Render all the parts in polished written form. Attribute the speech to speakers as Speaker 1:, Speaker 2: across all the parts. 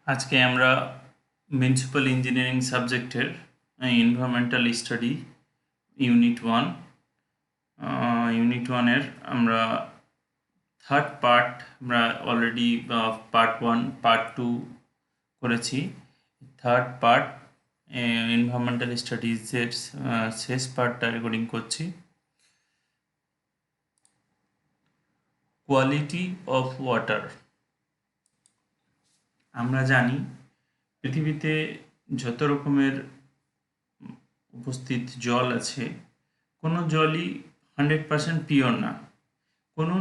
Speaker 1: আজকে আমরা municipal engineering সাবজেক্টের এনভায়রনমেন্টাল স্টাডি ইউনিট ওয়ানের আমরা থার্ড পার্ট আমরা অলরেডি পার্ট 1 পার্ট 2 করেছি। থার্ড পার্ট এনভায়রনমেন্টাল স্টাডিজের শেষ পার্টটা রেকর্ডিং করছি। Quality of water. আমরা জানি পৃথিবীতে যত রকমের উপস্থিত জল আছে, কোনো জলই 100% পিওর না। কোনো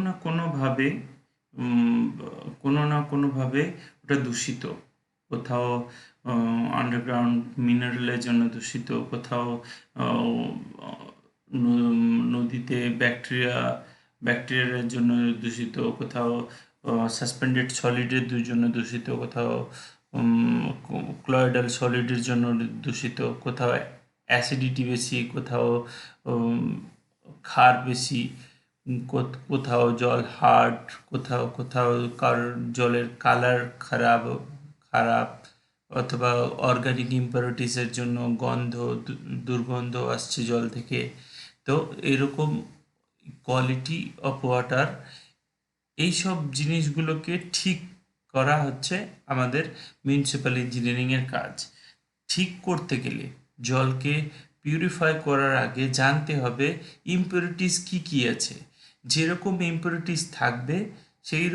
Speaker 1: না কোনোভাবে ওটা দূষিত। কোথাও আন্ডারগ্রাউন্ড মিনারেলের জন্য দূষিত, কোথাও নদীতে ব্যাকটেরিয়ার জন্য দূষিত, কোথাও সাসপেন্ডেড সলিডের জন্য দূষিত, কোথাও ক্লয়েডাল সলিডের জন্য দূষিত, কোথাও অ্যাসিডিটি বেশি, কোথাও ক্ষার বেশি, কোথাও জল হার্ড, কোথাও কোথাও জলের কালার খারাপ অথবা অর্গানিক ইম্পিউরিটিসের জন্য দুর্গন্ধ আসছে জল থেকে। তো এরকম কোয়ালিটি অফ ওয়াটার, এইসব জিনিসগুলোকে ঠিক করা হচ্ছে আমাদের মিউনিসিপ্যাল ইঞ্জিনিয়ারিংয়ের কাজ। ঠিক করতে গেলে জলকে পিউরিফাই করার আগে জানতে হবে ইম্পিউরিটিস কী কী আছে। যেরকম ইম্পিউরিটিস থাকবে সেই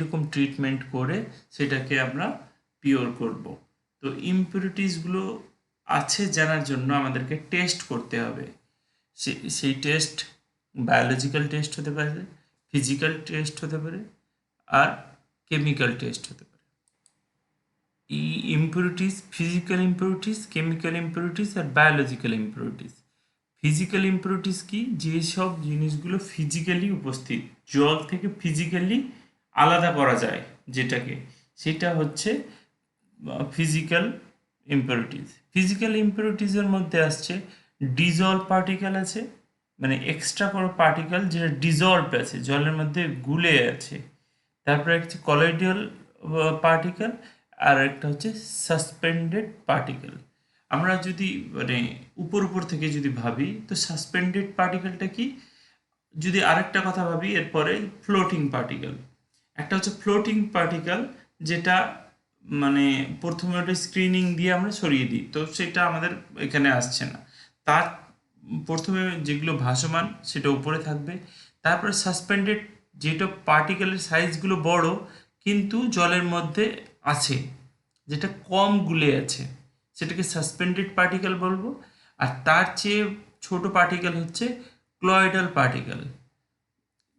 Speaker 1: রকম ট্রিটমেন্ট করে সেটাকে আমরা পিওর করব। তো ইম্পিউরিটিসগুলো আছে জানার জন্য আমাদেরকে টেস্ট করতে হবে। সেই টেস্ট বায়োলজিক্যাল টেস্ট হতে পারে, ফিজিক্যাল টেস্ট হতে পারে, আর কেমিক্যাল টেস্ট হতে পারে। এই impurities, physical impurities, chemical impurities আর বায়োলজিক্যাল ইম্পিউরিটিস। ফিজিক্যাল ইম্পিউরিটিস কি? যেসব জিনিসগুলো ফিজিক্যালি উপস্থিত, জল থেকে ফিজিক্যালি আলাদা করা যায় যেটাকে, সেটা হচ্ছে ফিজিক্যাল ইম্পিউরিটিস। ফিজিক্যাল ইম্পিউরিটিসের মধ্যে আসছে ডিজলভ পার্টিকেল আছে, মানে এক্সট্রা কোনো পার্টিকেল যেটা ডিজলভ আছে, জলের মধ্যে গুলে আছে। তারপরে হচ্ছে কলয়েডিয়াল পার্টিকেল, আর একটা হচ্ছে সাসপেন্ডেড পার্টিকেল। আমরা যদি মানে উপর থেকে যদি ভাবি, তো সাসপেন্ডেড পার্টিকেলটা কি? যদি আরেকটা কথা ভাবি এরপরে, ফ্লোটিং পার্টিকেল। একটা হচ্ছে ফ্লোটিং পার্টিকেল, যেটা মানে প্রথমে ওটা স্ক্রিনিং দিয়ে আমরা সরিয়ে দিই, তো সেটা আমাদের এখানে আসছে না। তার প্রথমে যেগুলো ভাসমান সেটা উপরে থাকবে। তারপরে সাসপেন্ডেড, যেটা পার্টিকেলের সাইজগুলো বড় কিন্তু জলের মধ্যে আছে, যেটা কম গুলে আছে, সেটাকে সাসপেন্ডেড পার্টিকেল বলবো। আর তার চেয়ে ছোট পার্টিকেল হচ্ছে ক্লয়েডাল পার্টিকেল,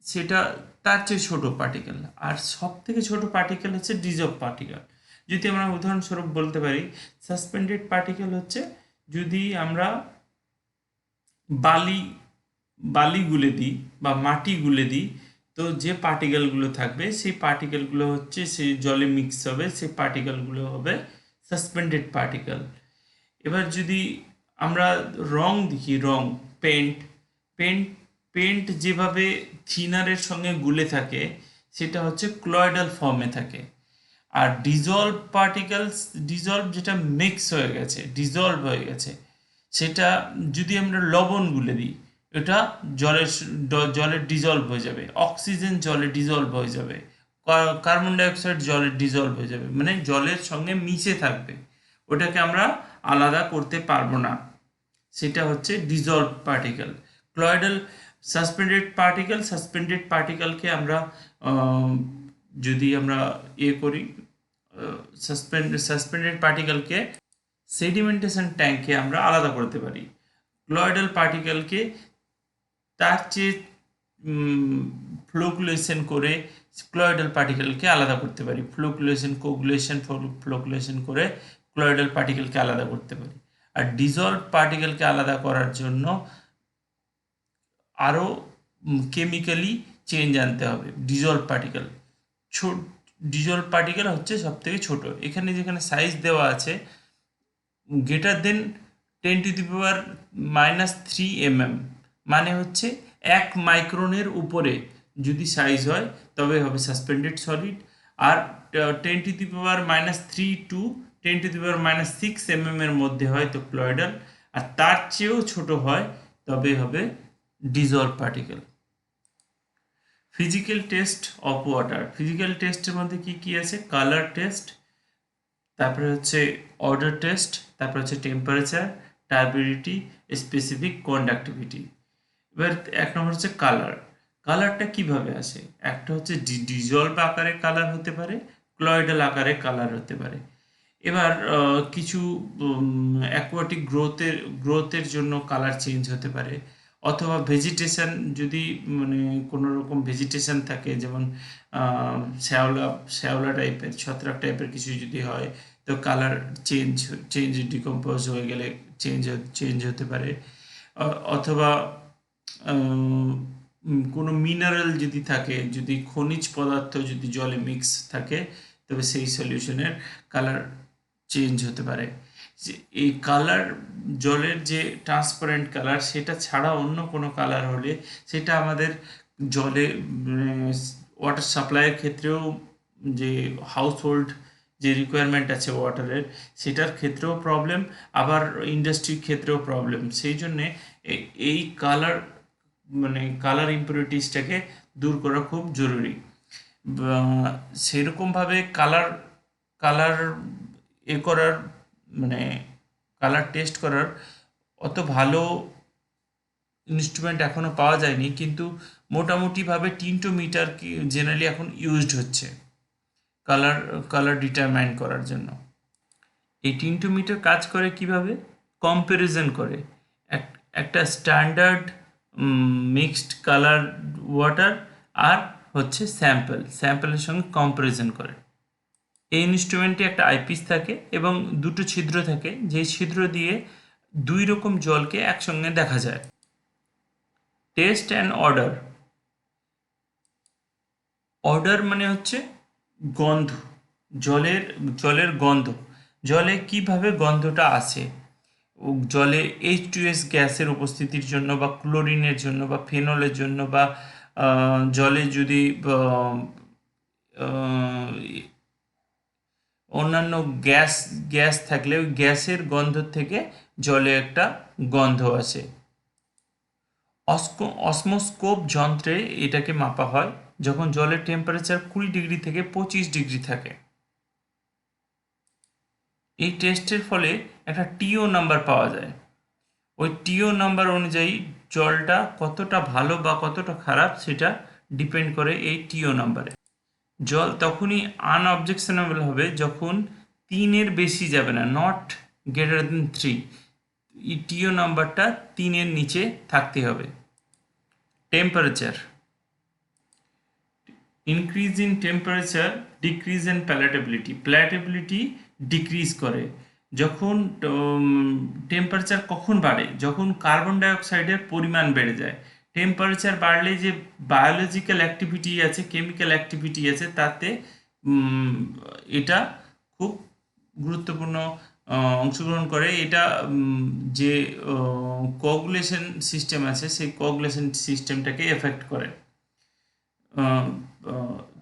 Speaker 1: সেটা তার চেয়ে ছোট পার্টিকেল। আর সব থেকে ছোট পার্টিকেল হচ্ছে ডিজলভ পার্টিকেল। যদি আমরা উদাহরণস্বরূপ বলতে পারি, সাসপেন্ডেড পার্টিকেল হচ্ছে যদি আমরা বালি বালি গুলে দিই বা মাটি গুলে দিই, তো যে পার্টিকেলগুলো থাকবে সেই পার্টিকেলগুলো হচ্ছে সেই জলে মিক্স হবে, সেই পার্টিকেলগুলো হবে সাসপেন্ডেড পার্টিকেল। এবার যদি আমরা রং দেখি, পেন্ট পেন্ট পেন্ট যেভাবে থিনারের সঙ্গে গুলে থাকে সেটা হচ্ছে ক্লয়েডাল ফর্মে থাকে। আর ডিজলভ যেটা মিক্স হয়ে গেছে, ডিজলভ হয়ে গেছে, সেটা যদি আমরা লবণ গুলে দিই, এটা জলে ডিজলভ হয়ে যাবে, অক্সিজেন জলে ডিজলভ হয়ে যাবে, কার্বন ডাইঅক্সাইড জলে ডিজলভ হয়ে যাবে, মানে জলের সঙ্গে মিশে থাকবে, ওটাকে আমরা আলাদা করতে পারবো না। সেটা হচ্ছে ডিজলভ পার্টিকেল। ক্লয়েডাল সাসপেন্ডেড পার্টিকেলকে আমরা যদি আমরা করি, সাসপেন্ডেড পার্টিকেলকে সেডিমেন্টেশন ট্যাঙ্কে আমরা আলাদা করতে পারি। ক্লয়েডাল পার্টিকেলকে তার চেয়ে ফ্লোকুলেশন করে ক্লয়েডাল পার্টিকেলকে আলাদা করতে পারি। ফ্লোকুলেশন করে ক্লয়েডাল পার্টিকেলকে আলাদা করতে পারি। আর ডিজলভ পার্টিকেলকে আলাদা করার জন্য আরও কেমিক্যালি চেঞ্জ আনতে হবে। ডিজলভ পার্টিকেল হচ্ছে সব থেকে ছোট। এখানে যেখানে সাইজ দেওয়া আছে গ্রেটার দেন 10⁻³ mm, মানে হচ্ছে 1 মাইক্রনের উপরে যদি সাইজ হয় তবে হবে সাসপেন্ডেড সলিড। আর 10⁻³ টু 10⁻⁶ এর মধ্যে হয় তো কলয়েডাল, আর তার চেয়েও ছোট হয় তবে হবে dissolved particle. Physical test of water, physical টেস্টের মধ্যে কি কি আছে? কালার টেস্ট, তারপরে হচ্ছে অর্ডার টেস্ট, তারপরে হচ্ছে টেম্পারেচার, টার্বিডিটি, স্পেসিফিক কন্ডাক্টিভিটি। এবার এক নম্বর হচ্ছে কালার। কালারটা কিভাবে আসে? একটা হচ্ছে ডিজলভ আকারে কালার হতে পারে, ক্লয়েডাল আকারে কালার হতে পারে। এবার কিছু অ্যাকোয়াটিক গ্রোথের জন্য কালার চেঞ্জ হতে পারে, অথবা ভেজিটেশন যদি মানে কোনো রকম ভেজিটেশন থাকে, যেমন শ্যাওলা শ্যাওলা টাইপের ছত্রাক টাইপের কিছু যদি হয় তো কালার চেঞ্জ ডিকম্পোজ হয়ে গেলে চেঞ্জ হতে পারে। অথবা কোনো মিনারেল যদি থাকে, যদি খনিজ পদার্থ যদি জলে মিক্স থাকে, তবে সেই সলিউশনের কালার চেঞ্জ হতে পারে। যে এই কালার, জলের যে ট্রান্সপারেন্ট কালার, সেটা ছাড়া অন্য কোনো কালার হলে সেটা আমাদের জলে ওয়াটার সাপ্লাইয়ের ক্ষেত্রেও, যে হাউসহোল্ড যে রিকোয়ারমেন্ট আছে ওয়াটারের, সেটার ক্ষেত্রেও প্রবলেম, আবার ইন্ডাস্ট্রির ক্ষেত্রেও প্রবলেম। সেই জন্যে এই কালার ইম্পিউরিটিসটাকে দূর করা খুব জরুরি। সেরকমভাবে কালার কালার করার মানে কালার টেস্ট করার অত ভালো ইনস্ট্রুমেন্ট এখনও পাওয়া যায়নি, কিন্তু মোটামুটিভাবে টিন্টোমিটার কি জেনারেলি এখন ইউজড হচ্ছে কালার ডিটারমাইন করার জন্য। এই টিন্টোমিটার কাজ করে কিভাবে? কম্প্যারিজন করে একটা স্ট্যান্ডার্ড মিক্সড কালার ওয়াটার আর হচ্ছে স্যাম্পলের সঙ্গে কম্প্যারিজন করে। এই ইনস্ট্রুমেন্টে একটা আইপিস থাকে এবং দুটো ছিদ্র থাকে, যেই ছিদ্র দিয়ে দুই রকম জলকে একসঙ্গে দেখা যায়। Test and order. অর্ডার মানে হচ্ছে গন্ধ, জলের গন্ধ, জলে কিভাবে গন্ধটা আসে। জলে H2S গ্যাসের উপস্থিতির জন্য, বা ক্লোরিনের জন্য, বা ফেনলের জন্য, বা জলে যদি অন্যান্য গ্যাস থাকলে ওই গ্যাসের গন্ধ থেকে জলে একটা গন্ধ আসে। অসমোস্কোপ যন্ত্রে এটাকে মাপা হয় যখন জলের টেম্পারেচার 20 ডিগ্রি থেকে 25 ডিগ্রি থাকে। এই টেস্টের ফলে একটা টিও নাম্বার পাওয়া যায়। ওই টিও নাম্বার অনুযায়ী জলটা কতটা ভালো বা কতটা খারাপ সেটা ডিপেন্ড করে এই টিও নাম্বারে। জল তখনই আনঅবজেকশনেবল হবে যখন 3-এর বেশি যাবে না, নট গ্রেটার দেন 3। এই টিও নাম্বারটা 3-এর নিচে থাকতে হবে। Temperature, increase in temperature decrease in palatability decrease করে। যখন টেম্পারেচার কখন বাড়ে? যখন কার্বন ডাইঅক্সাইডের পরিমাণ বেড়ে যায়। টেম্পারেচার বাড়লে যে বায়োলজিক্যাল অ্যাক্টিভিটি আছে, কেমিক্যাল অ্যাক্টিভিটি আছে, তাতে এটা খুব গুরুত্বপূর্ণ অংশগ্রহণ করে। এটা যে কোয়াগুলেশন সিস্টেম আছে, সেই কোয়াগুলেশন সিস্টেমটাকে এফেক্ট করে।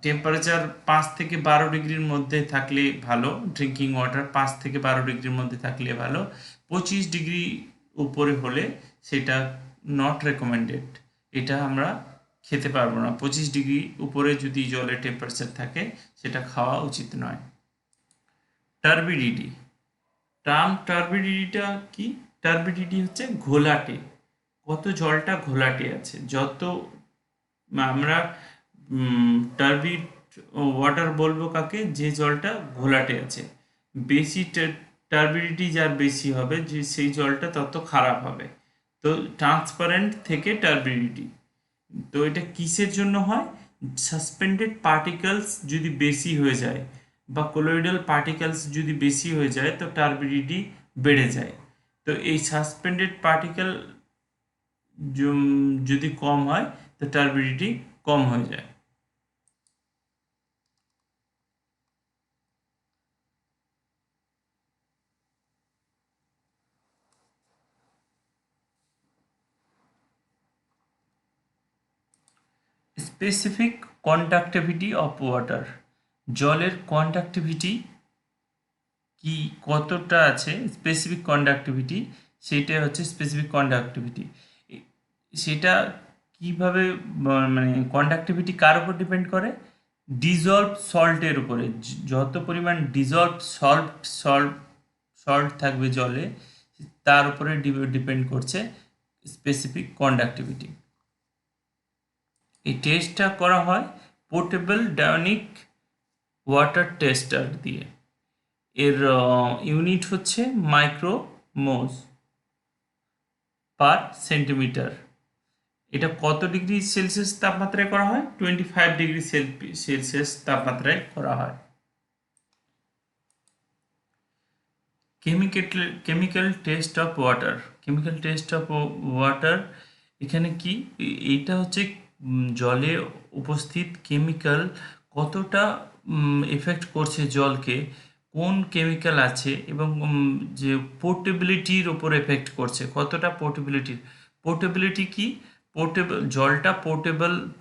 Speaker 1: টেম্পারেচার 5 থেকে 12 ডিগ্রির মধ্যে থাকলে ভালো, ড্রিঙ্কিং ওয়াটার 5 থেকে 12 ডিগ্রির মধ্যে থাকলে ভালো। 25 ডিগ্রি উপরে হলে সেটা নট রেকমেন্ডেড, এটা আমরা খেতে পারবো না। 25 ডিগ্রি উপরে যদি জলের টেম্পারেচার থাকে সেটা খাওয়া উচিত নয়। টার্বিডিটি, টার্বিডিটিটা কি? টার্বিডিটি হচ্ছে ঘোলাটে, কত জলটা ঘোলাটে আছে। যত আমরা টার্বিড ওয়াটার বলবো কাকে? যে জলটা ঘোলাটে আছে। বেশি টার্বিডিটি যার বেশি হবে, যে সেই জলটা তত খারাপ হবে। তো ট্রান্সপারেন্ট থেকে টার্বিডিটি, তো এটা কিসের জন্য হয়? সাসপেন্ডেড পার্টিকেলস যদি বেশি হয়ে যায়, বা কোলয়েডাল পার্টিকেলস যদি বেশি হয়ে যায়, তো টার্বিডিটি বেড়ে যায়। তো এই সাসপেন্ডেড পার্টিকেল যদি কম হয় তো টার্বিডিটি কম হয়ে যায়। স্পেসিফিক কন্ডাক্টিভিটি অফ ওয়াটার, জলের কন্ডাক্টিভিটি কি কতটা আছে, স্পেসিফিক কন্ডাক্টিভিটি, সেটা হচ্ছে স্পেসিফিক কন্ডাক্টিভিটি। সেটা কিভাবে মানে কন্ডাক্টিভিটি কার উপর ডিপেন্ড করে? ডিজলভ সল্টের উপরে। যত পরিমাণ ডিজলভ সল্ট থাকবে জলে তার উপরে ডিপেন্ড করছে স্পেসিফিক কন্ডাক্টিভিটি। এই টেস্টটা করা হয় পোর্টেবল ডায়নিক ওয়াটার টেস্টার দিয়ে। এর ইউনিট হচ্ছে মাইক্রোমোস পার সেন্টিমিটার। এটা কত ডিগ্রি সেলসিয়াস তাপমাত্রায় করা হয়? 25 ডিগ্রি সেলসিয়াস তাপমাত্রায় করা হয়। Chemical test of water. Chemical test of water এখানে কি, এইটা হচ্ছে জলে উপস্থিত কেমিক্যাল কতটা এফেক্ট করছে জলকে, কোন কেমিক্যাল আছে, এবং যে পোর্টেবিলিটির ওপর এফেক্ট করছে, কতটা পোর্টেবিলিটি কি, জলটা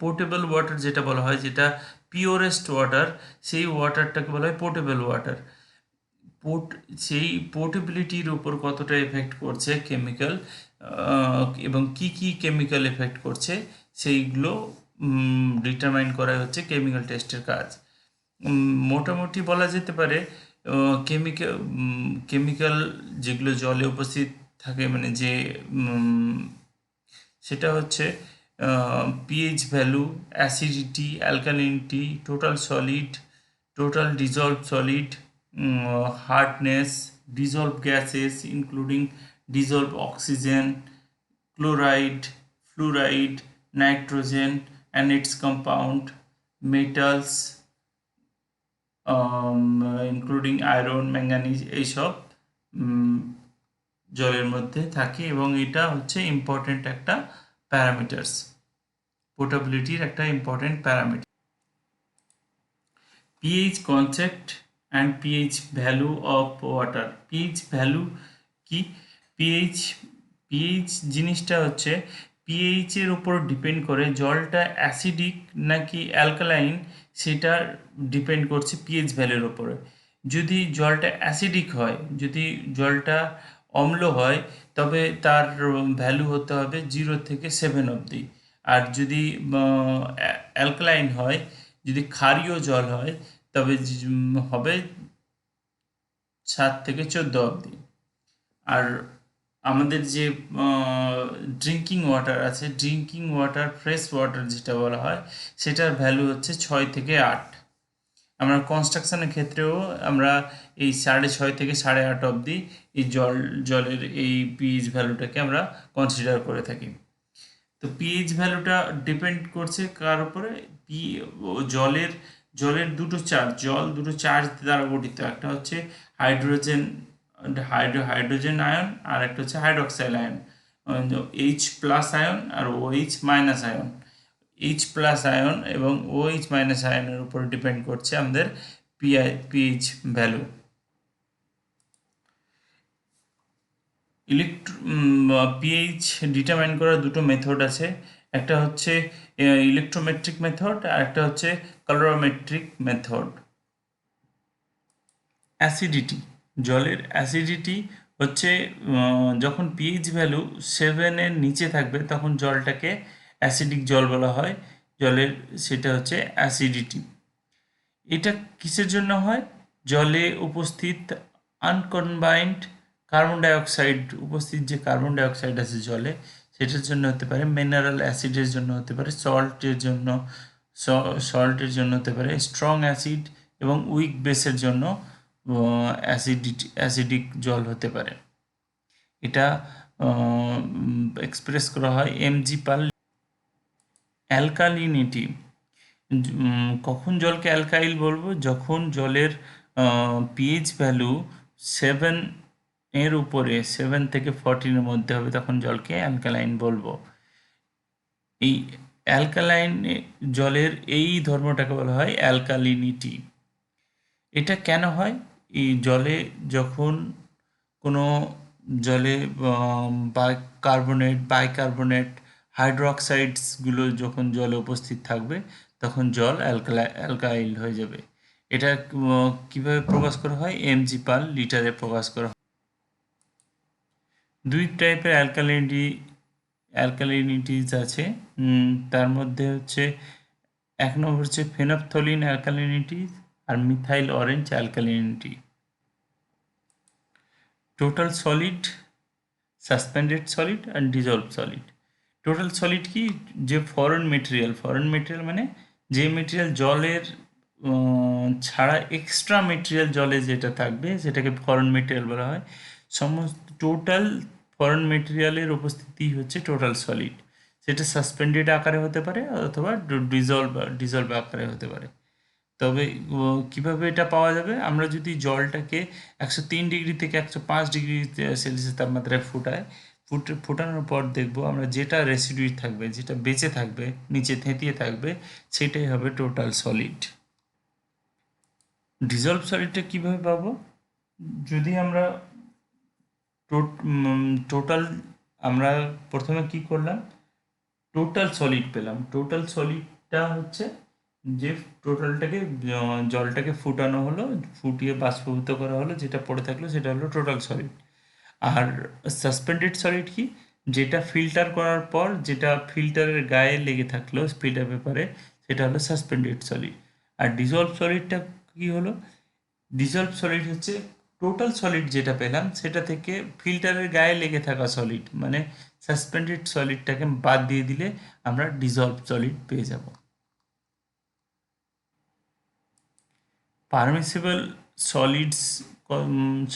Speaker 1: পোর্টেবল ওয়াটার যেটা বলা হয়, যেটা পিওরেস্ট ওয়াটার, সেই ওয়াটারটাকে বলা হয় পোর্টেবল ওয়াটার। সেই পোর্টেবিলিটির উপর কতটা এফেক্ট করছে কেমিক্যাল, এবং কি কি কেমিক্যাল এফেক্ট করছে সেইগুলো ডিটারমাইন করা হচ্ছে কেমিক্যাল টেস্টের কাজ। মোটামুটি বলা যেতে পারে কেমিক্যাল যেগুলো জলে উপস্থিত থাকে, মানে যে সেটা হচ্ছে pH value, acidity, alkalinity, total solid, total dissolved solid, hardness, dissolved gases including dissolved oxygen, chloride, fluoride, nitrogen and its compound, metals including iron, manganese, এইসব জলের মধ্যে থাকে, এবং এটা হচ্ছে ইম্পর্টেন্ট একটা প্যারামিটার্স, পোর্টেবিলিটির একটা important parameter. PH concept and pH value of water. PH value কি? পিএইচ জিনিসটা হচ্ছে পিএইচের উপর ডিপেন্ড করে জলটা অ্যাসিডিক নাকি অ্যালকালাইন, সেটা ডিপেন্ড করছে পিএইচ ভ্যালুর উপরে। যদি জলটা অ্যাসিডিক হয়, যদি জলটা অম্ল হয়, তবে তার ভ্যালু হতে হবে 0 থেকে 7 অবধি। আর যদি অ্যালকালাইন হয়, যদি ক্ষারীয় জল হয়, তবে হবে 7 থেকে 14 অবধি। আর আমাদের যে ড্রিঙ্কিং ওয়াটার আছে, ড্রিঙ্কিং ওয়াটার, ফ্রেশ ওয়াটার যেটা বলা হয়, সেটার ভ্যালু হচ্ছে 6 থেকে 8। আমরা কনস্ট্রাকশনের ক্ষেত্রেও আমরা এই 6.5 থেকে 8.5 অবধি এই জলের এই পিএইচ ভ্যালুটাকে আমরা কনসিডার করে থাকি। তো পিএইচ ভ্যালুটা ডিপেন্ড করছে কার উপরে? জলের দুটো চার্জ, জল দুটো চার্জ দ্বারা গঠিত। একটা হচ্ছে হাইড্রোজেন আয়ন, আর একটা হচ্ছে হাইড্রক্সাইল আয়ন, H প্লাস আয়ন আর OH minus ion. H plus ion এবং OH মাইনাস আয়নের উপর ডিপেন্ড করছে আমাদের পিএইচ ভ্যালু। পিএইচ ডিটারমাইন করার দুটো মেথড আছে, একটা হচ্ছে ইলেকট্রোমেট্রিক মেথড আর একটা হচ্ছে ক্যালোরিমেট্রিক মেথড। অ্যাসিডিটি, জলের অ্যাসিডিটি হচ্ছে যখন পিএইচ ভ্যালু 7-এর নিচে থাকবে তখন জলটাকে অ্যাসিডিক জল বলা হয় জলের, সেটা হচ্ছে অ্যাসিডিটি। এটা কিসের জন্য হয়? জলে উপস্থিত আনকম্বাইন্ড কার্বন ডাইঅক্সাইড, উপস্থিত যে কার্বন ডাইঅক্সাইড আছে জলে, সেটার জন্য হতে পারে, মিনারেল অ্যাসিডের জন্য হতে পারে, সল্টের জন্য হতে পারে, স্ট্রং অ্যাসিড এবং উইক বেসের জন্য অ্যাসিডিক জল হতে পারে। এটা এক্সপ্রেস করা হয় mg পার। অ্যালকালিনিটি, কখন জলকে অ্যালকাইল বলবো? যখন জলের পিএইচ ভ্যালু 7-এর উপরে, 7 থেকে 14-এর মধ্যে হবে, তখন জলকে অ্যালকালাইন বলবো। এই অ্যালকালাইন জলের এই ধর্মটাকে বলা হয় অ্যালকালিনিটি। এটা কেন হয়? এই জলে যখন কোনো জলে বাইকার্বনেট, হাইড্রোক্সাইডসগুলো যখন জলে উপস্থিত থাকবে তখন জল অ্যালকাইল হয়ে যাবে। এটা কিভাবে প্রকাশ করা হয়? mg পার লিটারে প্রকাশ করা হয়। দুই টাইপের অ্যালকালিনিটিস আছে, তার মধ্যে হচ্ছে এক নম্বর হচ্ছে ফেনফথলিন অ্যালকালিনিটি আর methyl orange alkalinity. Total solid, suspended solid আর ডিজলভ সলিড। টোটাল সলিড কি? যে ফরেন মেটেরিয়াল মানে যে মেটেরিয়াল জলের ছাড়া এক্সট্রা মেটেরিয়াল জলে যেটা থাকবে সেটাকে ফরেন মেটেরিয়াল বলা হয়। সমস্ত টোটাল ফরেন মেটেরিয়ালের উপস্থিতি হচ্ছে টোটাল সলিড। সেটা সাসপেন্ডেড আকারে হতে পারে অথবা ডিজলভ আকারে হতে পারে। তবে কিভাবে এটা পাওয়া যাবে? আমরা যদি জলটাকে 103 ডিগ্রি থেকে 105 ডিগ্রি সেলসিয়াস তাপমাত্রায় ফোটানোর পর দেখব আমরা যেটা রেসিডিউ থাকবে, যেটা বেঁচে থাকবে, নিচে থেঁতিয়ে থাকবে, সেটাই হবে টোটাল সলিড। ডিজলভ সলিডটা কিভাবে পাবো? যদি আমরা টোটাল, আমরা প্রথমে কি করলাম, টোটাল সলিড পেলাম। টোটাল সলিডটা হচ্ছে যে টোটালটাকে জলটাকে ফুটানো হলো, ফুটিয়ে বাষ্পীভূত করা হলো, যেটা পড়ে থাকলো সেটা হলো total solid. Are suspended solid কি? যেটা ফিল্টার করার পর যেটা ফিল্টারের গায়ে লেগে থাকলো ফিল্টার পেপারে, সেটা হলো সাসপেন্ডেড সলিড। আর ডিজলভ সলিডটা কি হলো? ডিজলভ সলিড হচ্ছে টোটাল সলিড যেটা পেলাম সেটা থেকে ফিল্টারের গায়ে লেগে থাকা সলিড, মানে সাসপেন্ডেড সলিডটাকে বাদ দিয়ে দিলে আমরা ডিজলভ সলিড পেয়ে যাব। পারমিসিবল সলিডস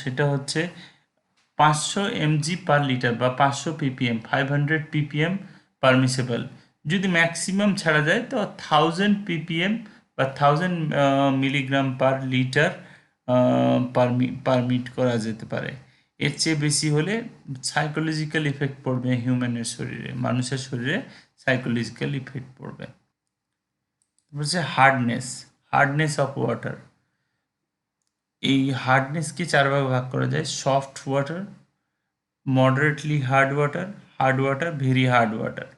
Speaker 1: সেটা হচ্ছে 500 mg পার লিটার বা 500 ppm, 500 ppm পারমিসিবল। যদি ম্যাক্সিমাম ছাড়া যায় তো 1000 ppm বা 1000 মিলিগ্রাম পার লিটার পারমিট করা যেতে পারে। এর চেয়ে বেশি হলে সাইকোলজিক্যাল ইফেক্ট পড়বে হিউম্যানের শরীরে, মানুষের শরীরে সাইকোলজিক্যাল ইফেক্ট পড়বে। হচ্ছে হার্ডনেস অফ ওয়াটার। এই হার্ডনেসকে 4 ভাগে ভাগ করা যায়: soft water, moderately hard water, very hard water.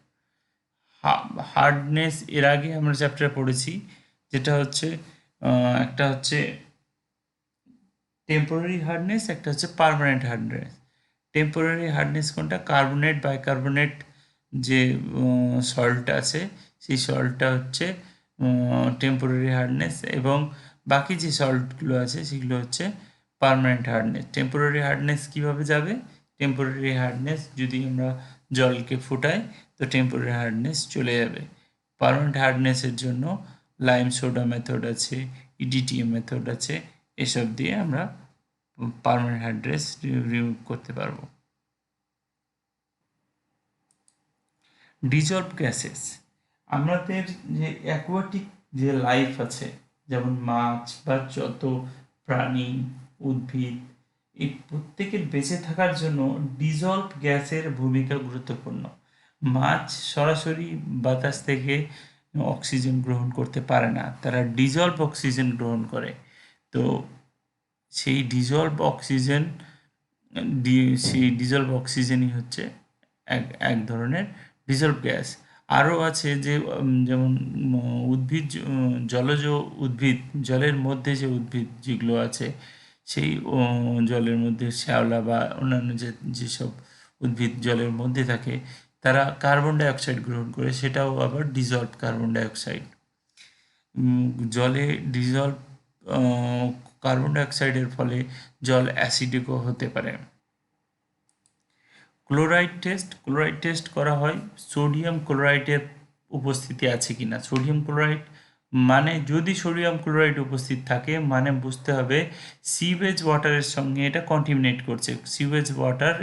Speaker 1: Hardness এর আগে আমরা চ্যাপ্টারে পড়েছি, যেটা হচ্ছে একটা হচ্ছে টেম্পোরারি হার্ডনেস, একটা হচ্ছে পার্মানেন্ট হার্ডনেস। টেম্পোরারি হার্ডনেস কোনটা? কার্বনেট, বাইকার্বনেট যে সল্টটা আছে সেই সল্টটা হচ্ছে টেম্পোরারি হার্ডনেস, এবং বাকি যে সল্টগুলো আছে সেগুলো হচ্ছে পার্মানেন্ট হার্ডনেস। টেম্পোরারি হার্ডনেস কিভাবে যাবে? টেম্পোরারি হার্ডনেস যদি আমরা জলকে ফুটাই তো টেম্পোরারি হার্ডনেস চলে যাবে। পার্মানেন্ট হার্ডনেসের জন্য লাইম সোডা মেথড আছে, ইডিটিএম মেথড আছে, এসব দিয়ে আমরা পার্মানেন্ট হার্ডনেস রিমুভ করতে পারবো। ডিজলভ গ্যাসেস, আমাদের যে অ্যাকোয়াটিক যে লাইফ আছে, যেমন মাছ বা যত প্রাণী, উদ্ভিদ, এই প্রত্যেকের বেঁচে থাকার জন্য ডিজলভ গ্যাসের ভূমিকা গুরুত্বপূর্ণ। মাছ সরাসরি বাতাস থেকে অক্সিজেন গ্রহণ করতে পারে না, তারা ডিজলভ অক্সিজেন গ্রহণ করে। তো সেই ডিজলভ অক্সিজেনই হচ্ছে এক ধরনের ডিজলভ গ্যাস। আরও আছে যে যেমন জলজ উদ্ভিদ, জলের মধ্যে যে উদ্ভিদ যেগুলো আছে, সেই জলের মধ্যে শ্যাওলা বা অন্যান্য যেসব উদ্ভিদ জলের মধ্যে থাকে, তারা কার্বন ডাইঅক্সাইড গ্রহণ করে, সেটাও আবার ডিজলভ কার্বন ডাইঅক্সাইড। জলে ডিজলভ কার্বন ডাইঅক্সাইডের ফলে জল অ্যাসিডিকও হতে পারে। ক্লোরাইড টেস্ট করা হয় সোডিয়াম ক্লোরাইডের উপস্থিতি আছে কিনা। সোডিয়াম ক্লোরাইড মানে যদি সোডিয়াম ক্লোরাইড উপস্থিত থাকে মানে বুঝতে হবে সিওয়েজ ওয়াটারের সঙ্গে এটা কন্টামিনেট করছে, সিওয়েজ ওয়াটার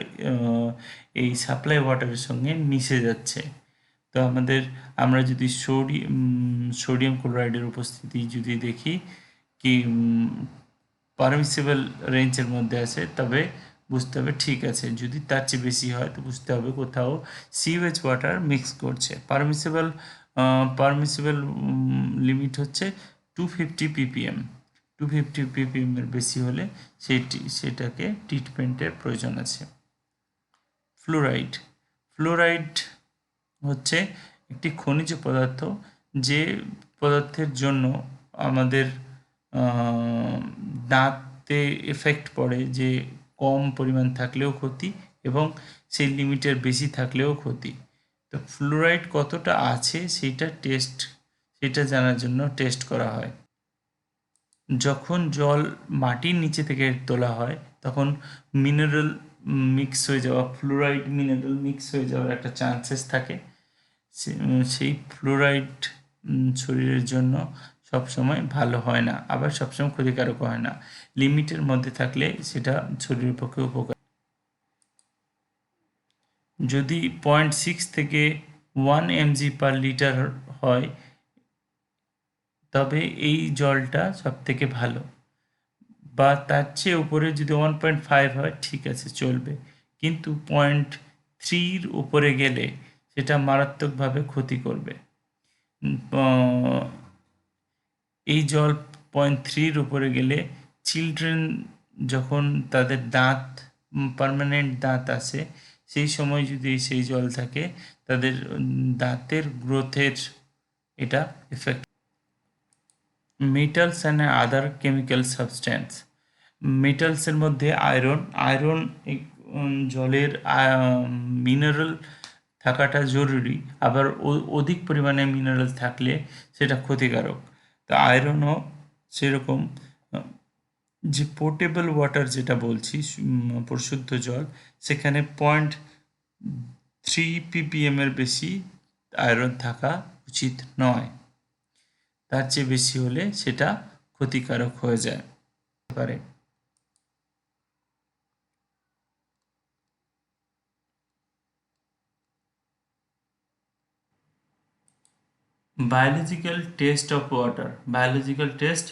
Speaker 1: এই সাপ্লাই ওয়াটারের সঙ্গে মিশে যাচ্ছে। তো আমরা যদি সোডিয়াম ক্লোরাইডের উপস্থিতি যদি দেখি কি পারমিসিবল রেঞ্জের মধ্যে আছে, তবে বুঝতে হবে ঠিক আছে। যদি তার চেয়ে বেশি হয় তো বুঝতে হবে কোথাও সিওয়েজ ওয়াটার মিক্স করছে। পারমিসিবল লিমিট হচ্ছে 250 ppm। 250 ppm এর বেশি হলে সেটাকে ট্রিটমেন্টের প্রয়োজন আছে। ফ্লোরাইড হচ্ছে একটি খনিজ পদার্থ, যে পদার্থের জন্য আমাদের দাঁতে এফেক্ট পড়ে, যে কম পরিমাণ থাকলেও ক্ষতি এবং সেই লিমিটের বেশি থাকলেও ক্ষতি। তো ফ্লুরাইড কতটা আছে সেটা জানার জন্য টেস্ট করা হয়। যখন জল মাটির নিচে থেকে তোলা হয় তখন মিনারেল মিক্স হয়ে যাওয়া, ফ্লুরাইড মিনারেল মিক্স হয়ে যাওয়ার একটা চান্সেস থাকে। সেই ফ্লুরাইড শরীরের জন্য সবসময় ভালো হয় না, আবার সবসময় ক্ষতিকারক হয় না। লিমিটের মধ্যে থাকলে সেটা শরীরের পক্ষে উপকার। যদি 0.6 থেকে 1 mg পার লিটার হয় তবে এই জলটা সবথেকে ভালো, বা তার চেয়ে উপরে যদি 1.5 হয় ঠিক আছে, চলবে, কিন্তু 0.3-র উপরে গেলে সেটা মারাত্মকভাবে ক্ষতি করবে। এই জল 0.3-র উপরে গেলে চিলড্রেন যখন তাদের দাঁত পার্মানেন্ট দাঁত আসে সেই সময় যদি সেই জল থাকে তাদের দাঁতের গ্রোথের এটা effect. Metals and other chemical substance. মেটালসের মধ্যে আয়রন জলের মিনারেল থাকাটা জরুরি, আবার অধিক পরিমাণে মিনারেল থাকলে সেটা ক্ষতিকারক। তা আয়রনও সেরকম। যে পোর্টেবল ওয়াটার যেটা বলছি, পরিশুদ্ধ জল, সেখানে 0.3 ppm এর বেশি আয়রন থাকা উচিত নয়, তার চেয়ে বেশি হলে সেটা ক্ষতিকারক হয়ে যায় পারে। Biological test of water. Biological test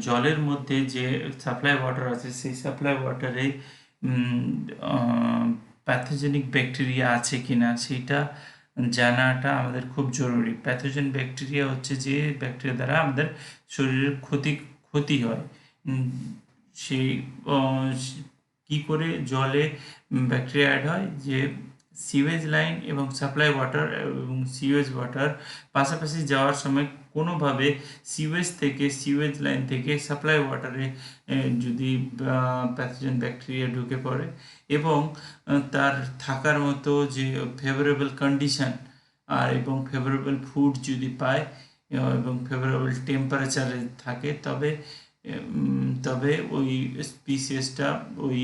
Speaker 1: জলের মধ্যে যে সাপ্লাই ওয়াটার আছে সেই সাপ্লাই ওয়াটারে প্যাথোজেনিক ব্যাকটেরিয়া আছে কিনা সেটা জানাটা আমাদের খুব জরুরি। প্যাথোজেন ব্যাকটেরিয়া হচ্ছে যে ব্যাকটেরিয়া দ্বারা আমাদের শরীরের ক্ষতি হয়। সেই কী করে জলে ব্যাকটেরিয়া অ্যাড হয়, যে সিওয়েজ লাইন এবং সাপ্লাই ওয়াটার এবং সিওয়েজ ওয়াটার পাশাপাশি যাওয়ার সময় কোনোভাবে সিওয়েজ লাইন থেকে সাপ্লাই ওয়াটারে যদি প্যাথোজেন ব্যাকটেরিয়া ঢুকে পড়ে এবং তার থাকার মতো যে ফেভারেবল কন্ডিশন এবং ফেভারেবল ফুড যদি পায় এবং ফেভারেবল টেম্পারেচারে থাকে তবে ওই স্পিসিসটা, ওই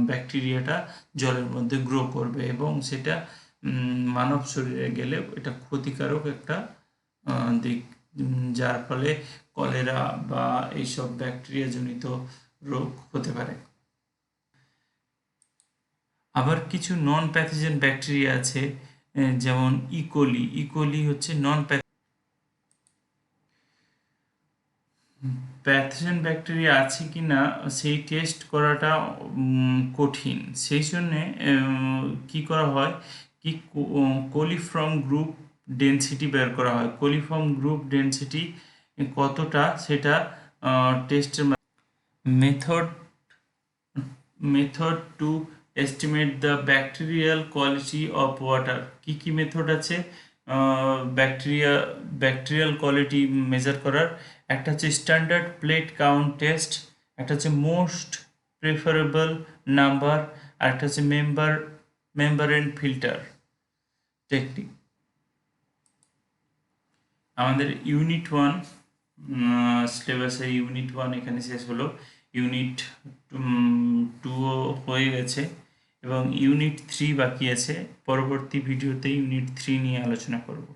Speaker 1: ব্যাকটেরিয়াটা জলের মধ্যে গ্রো করবে এবং সেটা মানব শরীরে গেলে এটা ক্ষতিকারক একটা দিক, যার ফলে কলেরা বা এইসব ব্যাকটেরিয়াজনিত রোগ হতে পারে। আবার কিছু নন প্যাথোজেন ব্যাকটেরিয়া আছে, যেমন ইকোলি হচ্ছে নন প্যাথোজেন ব্যাকটেরিয়া আছে কি না সেই টেস্ট করাটা কঠিন। সেই জন্যে কী করা হয়, কি কোলিফর্ম গ্রুপ ডেনসিটি বের করা হয়। কোলিফর্ম গ্রুপ ডেনসিটি কতটা সেটা টেস্টের method to estimate the bacterial quality of water. কী মেথড আছে ব্যাকটেরিয়াল কোয়ালিটি মেজার করার? একটা হচ্ছে স্ট্যান্ডার্ড প্লেট কাউন্ট টেস্ট, একটা হচ্ছে মোস্ট প্রেফারেবল নাম্বার, আর একটা হচ্ছে মেম্বারেন ফিল্টার টেকনিক। আমাদের ইউনিট 1 সিলেবাসের ইউনিট 1 এখানে শেষ হলো। ইউনিট 2 হয়ে গেছে এবং ইউনিট 3 বাকি আছে। পরবর্তী ভিডিওতে ইউনিট 3 নিয়ে আলোচনা করব।